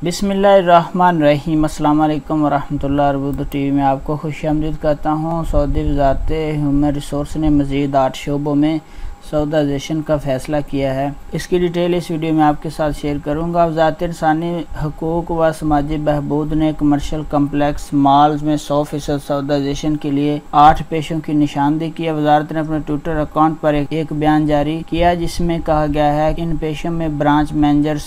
बिस्मिल्लाहिर्रहमानिर्रहीम। अस्सलाम वालेकुम वरहमतुल्लाहि वबरकातुहू। टीवी में आपको खुशामदीद करता हूँ। सऊदी वज़ारत ह्यूमन रिसोर्स ने मज़ीद 8 शोबों में सऊदाइजेशन का फ़ैसला किया है। इसकी डिटेल इस वीडियो में आपके साथ शेयर करूँगा। वज़ारत इंसानी हकूक़ व समाजी बहबूद ने कमर्शियल कम्प्लेक्स मॉल्स में 100% सऊदाइजेशन के लिए 8 पेशों की निशानदेही की है। वज़ारत ने अपने ट्विटर अकाउंट पर एक बयान जारी किया जिसमें कहा गया है कि इन पेशों में branch manager,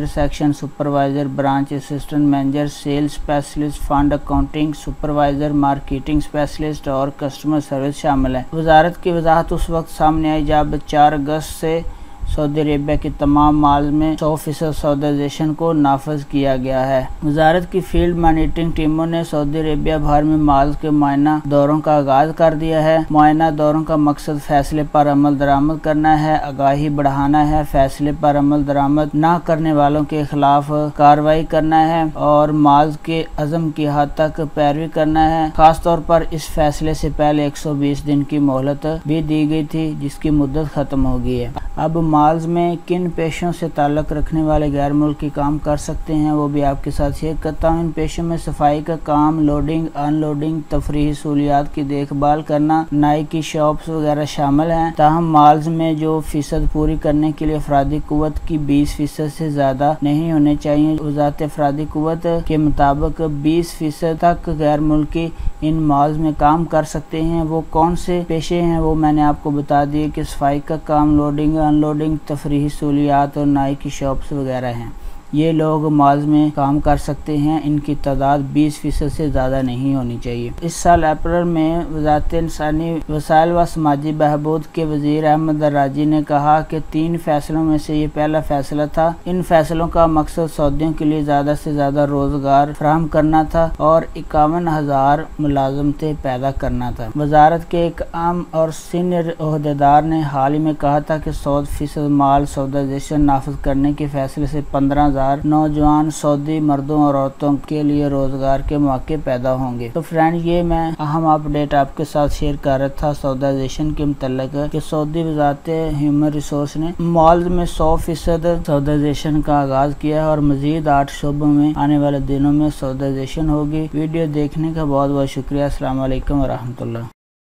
section supervisor, branch assistant manager, sales specialist, fund accounting supervisor, marketing specialist और कस्टमर सर्विस शामिल है। वज़ारत की वजाहत उस वक्त सामने आई जब 4 अगस्त से सऊदी अरेबिया के तमाम मॉल में 100% सऊदाइजेशन को नाफज किया गया है। वज़ारत की फील्ड मॉनिटरिंग टीमों ने सऊदी अरेबिया भर में मॉल के मुआयना दौरों का आगाज कर दिया है। मुआयना दौरों का मकसद फैसले पर अमल दरामद करना है, आगाही बढ़ाना है, फैसले पर अमल दरामद न करने वालों के खिलाफ कार्रवाई करना है और मॉल के अज़म की हद तक पैरवी करना है। खास तौर पर इस फैसले से पहले 120 दिन की मोहलत भी दी गई थी जिसकी मुद्दत खत्म हो गई है। अब मॉल्स में किन पेशों से ताल्लुक़ रखने वाले गैर मुल्की काम कर सकते हैं वो भी आपके साथ शेयर करता हूँ। इन पेशों में सफाई का काम, लोडिंग, अनलोडिंग, तफरीही सहूलियात की देखभाल करना, नाई की शॉप्स वगैरह शामिल हैं। ताहम मॉल्स में जो फीसद पूरी करने के लिए अफरादी कुव्वत की 20% से ज़्यादा नहीं होने चाहिए। वज़ारत अफरादी कुव्वत के मुताबिक 20% तक गैर मुल्की इन मॉल्स में काम कर सकते हैं। वो कौन से पेशे हैं वो मैंने आपको बता दिए कि सफाई का काम, लोडिंग, अनलोडिंग, तफरीही सहूलियात और नाई की शॉप्स वगैरह हैं। ये लोग मॉल्स में काम कर सकते हैं। इनकी तादाद 20% से ज़्यादा नहीं होनी चाहिए। इस साल अप्रैल में वज़ारत इंसानी वसाइल व समाजी बहबूद के वज़ीर अहमद दर्राजी ने कहा कि 3 फैसलों में से ये पहला फैसला था। इन फैसलों का मकसद सऊदियों के लिए ज़्यादा से ज़्यादा रोज़गार फराहम करना था और 51,000 मुलाजमतें पैदा करना था। वज़ारत के एक आम और सीनियर ओहदेदार ने हाल ही में कहा था कि 100% माल सऊदाइजेशन नाफिज करने के फैसले से 15,000 नौजवान सऊदी मर्दों और औरतों के लिए रोजगार के मौके पैदा होंगे। तो फ्रेंड, ये मैं अहम अपडेट आपके साथ शेयर कर रहा था सऊदाइजेशन के मुतल्लिक कि सऊदी वज़ारत ह्यूमन रिसोर्स ने मॉल्स में 100% सऊदाइजेशन का आगाज किया है और मजीद 8 शोबों में आने वाले दिनों में सऊदाइजेशन होगी। वीडियो देखने का बहुत बहुत शुक्रिया। अस्सलाम वालेकुम वरहमतुल्लाह।